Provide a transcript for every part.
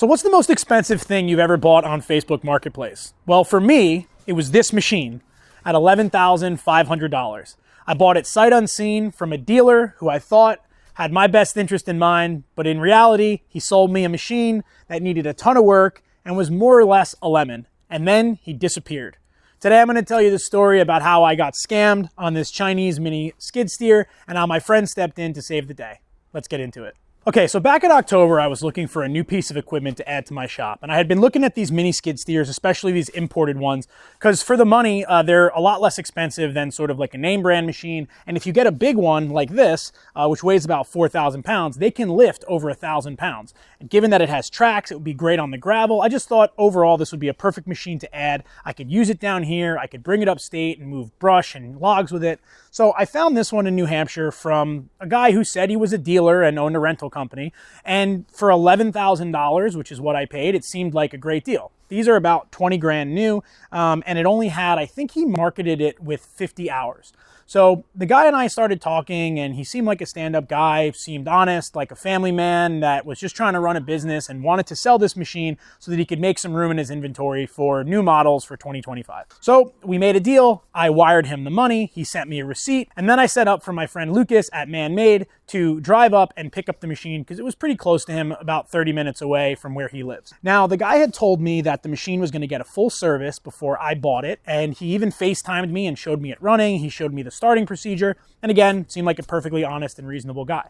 So what's the most expensive thing you've ever bought on Facebook Marketplace? Well, for me, it was this machine at $11,500. I bought it sight unseen from a dealer who I thought had my best interest in mind, but in reality, he sold me a machine that needed a ton of work and was more or less a lemon. And then he disappeared. Today, I'm going to tell you the story about how I got scammed on this Chinese mini skid steer and how my friend stepped in to save the day. Let's get into it. Okay, so back in October, I was looking for a new piece of equipment to add to my shop. And I had been looking at these mini skid steers, especially these imported ones, because for the money, they're a lot less expensive than sort of like a name brand machine. And if you get a big one like this, which weighs about 4,000 pounds, they can lift over 1,000 pounds. And given that it has tracks, it would be great on the gravel. I just thought overall this would be a perfect machine to add. I could use it down here. I could bring it upstate and move brush and logs with it. So I found this one in New Hampshire from a guy who said he was a dealer and owned a rental company. And for $11,000, which is what I paid, it seemed like a great deal. These are about 20 grand new, and it only had, I think he marketed it with 50 hours. So the guy and I started talking, and he seemed like a stand-up guy, seemed honest, like a family man that was just trying to run a business and wanted to sell this machine so that he could make some room in his inventory for new models for 2025. So we made a deal. I wired him the money. He sent me a receipt. And then I set up for my friend Lucas at Man Made to drive up and pick up the machine because it was pretty close to him, about 30 minutes away from where he lives. Now, the guy had told me that the machine was going to get a full service before I bought it, and he even FaceTimed me and showed me it running. He showed me the starting procedure, and again, seemed like a perfectly honest and reasonable guy.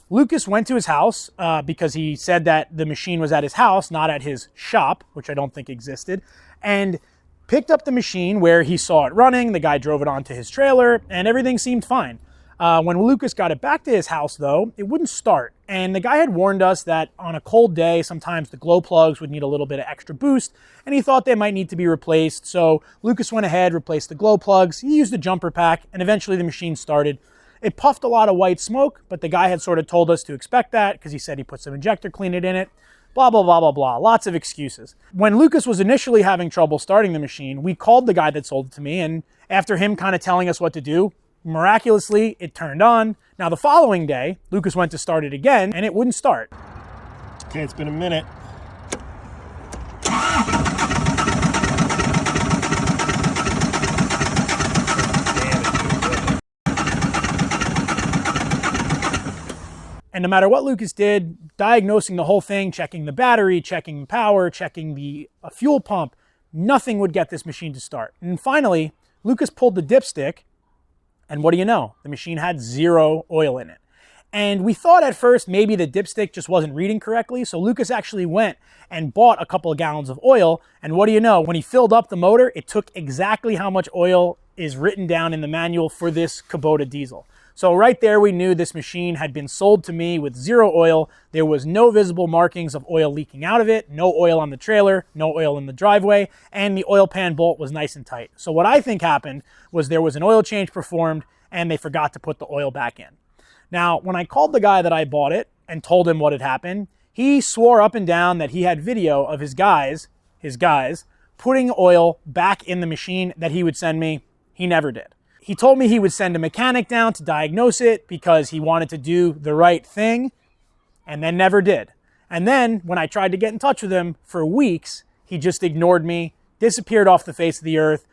Lucas went to his house because he said that the machine was at his house, not at his shop, which I don't think existed, and picked up the machine where he saw it running. The guy drove it onto his trailer, and everything seemed fine. When Lucas got it back to his house, though, it wouldn't start. And the guy had warned us that on a cold day, sometimes the glow plugs would need a little bit of extra boost, and he thought they might need to be replaced. So Lucas went ahead, replaced the glow plugs. He used a jumper pack, and eventually the machine started. It puffed a lot of white smoke, but the guy had sort of told us to expect that because he said he put some injector cleaner in it. Blah, blah, blah, blah, blah. Lots of excuses. When Lucas was initially having trouble starting the machine, we called the guy that sold it to me, and after him kind of telling us what to do, miraculously, it turned on. Now, the following day, Lucas went to start it again, and it wouldn't start. Okay, it's been a minute. And no matter what Lucas did, diagnosing the whole thing, checking the battery, checking the power, checking the fuel pump, nothing would get this machine to start. And finally, Lucas pulled the dipstick, and what do you know? The machine had 0 oil in it. And we thought at first maybe the dipstick just wasn't reading correctly, so Lucas actually went and bought a couple of gallons of oil, and what do you know? When he filled up the motor, it took exactly how much oil is written down in the manual for this Kubota diesel. So right there, we knew this machine had been sold to me with 0 oil. There was no visible markings of oil leaking out of it, no oil on the trailer, no oil in the driveway, and the oil pan bolt was nice and tight. So what I think happened was there was an oil change performed and they forgot to put the oil back in. Now, when I called the guy that I bought it and told him what had happened, he swore up and down that he had video of his guys, putting oil back in the machine that he would send me. He never did. He told me he would send a mechanic down to diagnose it because he wanted to do the right thing, and then never did. And then when I tried to get in touch with him for weeks, he just ignored me, disappeared off the face of the earth,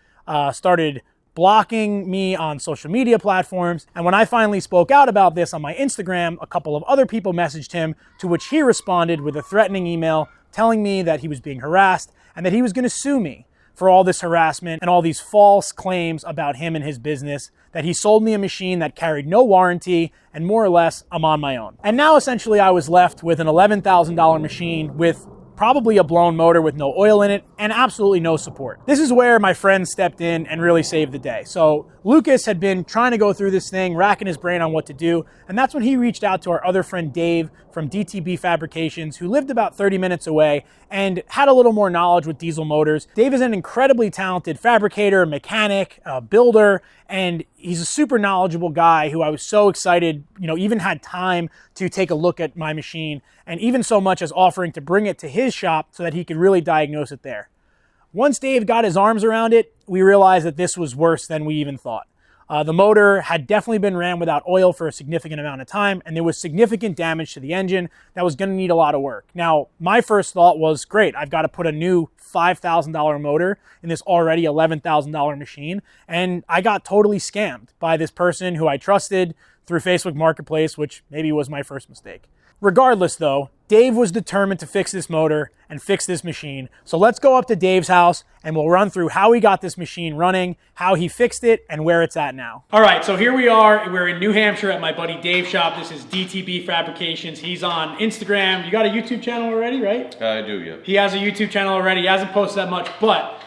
started blocking me on social media platforms. And when I finally spoke out about this on my Instagram, a couple of other people messaged him, to which he responded with a threatening email telling me that he was being harassed and that he was going to sue me for all this harassment and all these false claims about him and his business, that he sold me a machine that carried no warranty, and more or less, I'm on my own. And now essentially I was left with an $11,000 machine with probably a blown motor with no oil in it and absolutely no support. This is where my friend stepped in and really saved the day. So Lucas had been trying to go through this thing, racking his brain on what to do, and that's when he reached out to our other friend Dave from DTB Fabrications, who lived about 30 minutes away and had a little more knowledge with diesel motors. Dave is an incredibly talented fabricator, mechanic, builder, and he's a super knowledgeable guy who I was so excited, even had time to take a look at my machine, and even so much as offering to bring it to his shop so that he could really diagnose it there. Once Dave got his arms around it, we realized that this was worse than we even thought. The motor had definitely been ran without oil for a significant amount of time, and there was significant damage to the engine that was going to need a lot of work. Now, my first thought was, great, I've got to put a new $5,000 motor in this already $11,000 machine, and I got totally scammed by this person who I trusted through Facebook Marketplace, which maybe was my first mistake. Regardless though, Dave was determined to fix this motor and fix this machine. So let's go up to Dave's house and we'll run through how he got this machine running, how he fixed it, and where it's at now. All right, so here we are. We're in New Hampshire at my buddy Dave's shop. This is DTB Fabrications. He's on Instagram. You got a YouTube channel already, right? I do, yeah. He has a YouTube channel already. He hasn't posted that much, but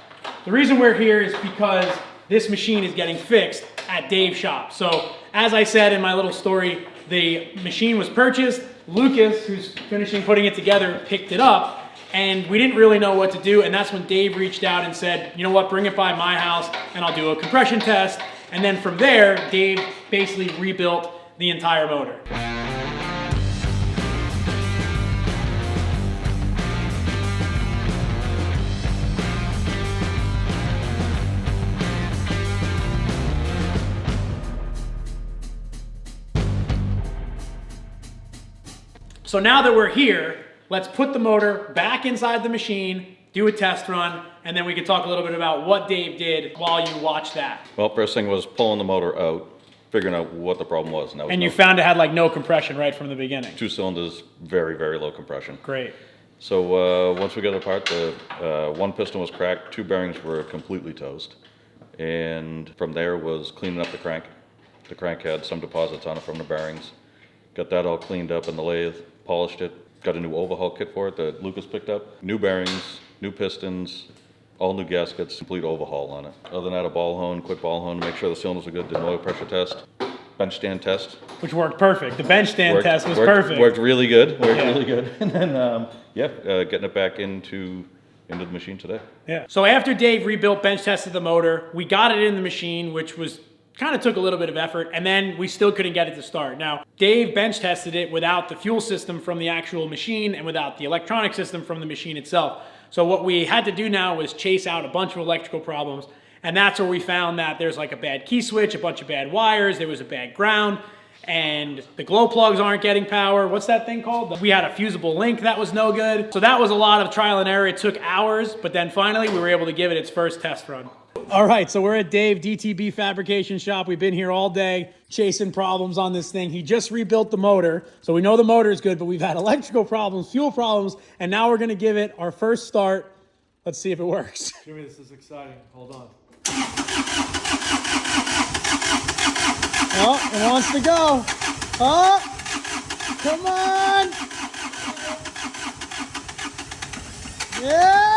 the reason we're here is because this machine is getting fixed at Dave's shop. So as I said in my little story, the machine was purchased. Lucas, who's finishing putting it together, picked it up, and we didn't really know what to do, and that's when Dave reached out and said, you know what, bring it by my house and I'll do a compression test. And then from there, Dave basically rebuilt the entire motor. So now that we're here, let's put the motor back inside the machine, do a test run, and then we can talk a little bit about what Dave did while you watch that. Well, first thing was pulling the motor out, figuring out what the problem was. And you found it had like no compression right from the beginning. 2 cylinders, very, very low compression. Great. So once we got it apart, the one piston was cracked, 2 bearings were completely toast. And from there was cleaning up the crank. The crank had some deposits on it from the bearings. Got that all cleaned up in the lathe, polished it, got a new overhaul kit for it that Lucas picked up. New bearings, new pistons, all new gaskets, complete overhaul on it. Other than that, a ball hone, quick ball hone, make sure the cylinders are good, did an oil pressure test, bench stand test. Which worked perfect. The bench stand test was perfect. Worked really good, really good. And then, getting it back into the machine today. Yeah. So after Dave rebuilt, bench tested the motor, we got it in the machine, which was kind of took a little bit of effort, and then we still couldn't get it to start. Now, Dave bench tested it without the fuel system from the actual machine and without the electronic system from the machine itself. So what we had to do now was chase out a bunch of electrical problems, and that's where we found that there's like a bad key switch, a bunch of bad wires, there was a bad ground, and the glow plugs aren't getting power. What's that thing called? We had a fusible link that was no good. So that was a lot of trial and error. It took hours, but then finally we were able to give it its first test run. All right, so we're at Dave DTB Fabrication Shop. We've been here all day chasing problems on this thing. He just rebuilt the motor, so we know the motor is good, but we've had electrical problems, fuel problems, and now we're gonna give it our first start. Let's see if it works. Jimmy, this is exciting. Hold on. Oh, it wants to go. Oh, come on. Yeah!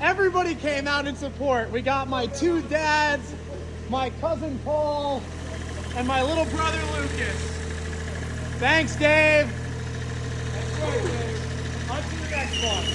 Everybody came out in support. We got my 2 dads, my cousin Paul, and my little brother Lucas. Thanks, Dave. That's right, Dave. On to the next one.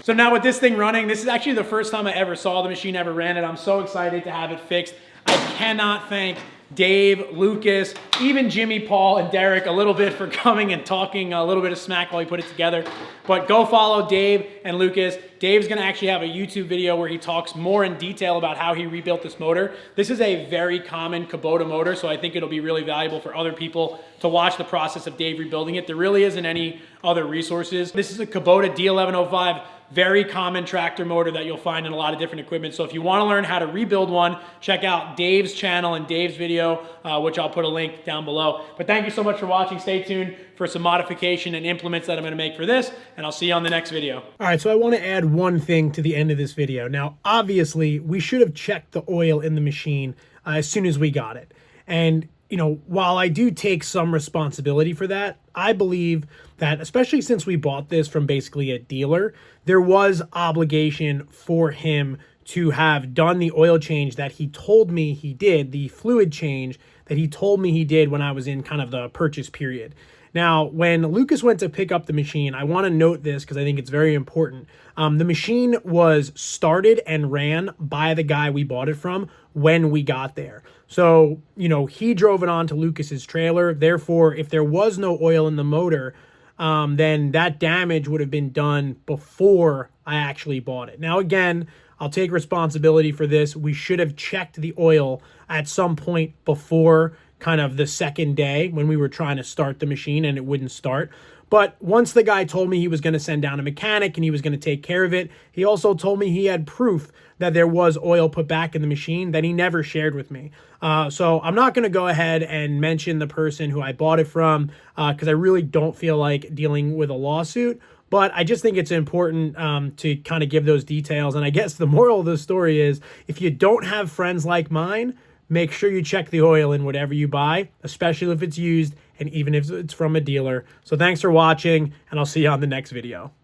So now with this thing running, this is actually the first time I ever saw the machine, ever ran it. I'm so excited to have it fixed. I cannot thank Dave, Lucas, even Jimmy, Paul, and Derek a little bit for coming and talking a little bit of smack while we put it together. But go follow Dave and Lucas. Dave's gonna actually have a YouTube video where he talks more in detail about how he rebuilt this motor. This is a very common Kubota motor, so I think it'll be really valuable for other people to watch the process of Dave rebuilding it. There really isn't any other resources. This is a Kubota D1105, very common tractor motor that you'll find in a lot of different equipment. So if you want to learn how to rebuild one, check out Dave's channel and Dave's video, which I'll put a link down below. But thank you so much for watching. Stay tuned for some modification and implements that I'm going to make for this, and I'll see you on the next video. All right, so I want to add one thing to the end of this video. Now, obviously, we should have checked the oil in the machine as soon as we got it. And you know, while I do take some responsibility for that, I believe that, especially since we bought this from basically a dealer, there was obligation for him to have done the oil change that he told me he did, the fluid change that he told me he did when I was in kind of the purchase period. Now, when Lucas went to pick up the machine, I want to note this because I think it's very important. The machine was started and ran by the guy we bought it from when we got there. So, he drove it onto Lucas's trailer. Therefore, if there was no oil in the motor, then that damage would have been done before I actually bought it. Now, again, I'll take responsibility for this. We should have checked the oil at some point before kind of the second day when we were trying to start the machine and it wouldn't start. But once the guy told me he was going to send down a mechanic and he was going to take care of it, he also told me he had proof that there was oil put back in the machine that he never shared with me. So I'm not going to go ahead and mention the person who I bought it from because I really don't feel like dealing with a lawsuit. But I just think it's important to kind of give those details. And I guess the moral of the story is if you don't have friends like mine, make sure you check the oil in whatever you buy, especially if it's used and even if it's from a dealer. So thanks for watching, and I'll see you on the next video.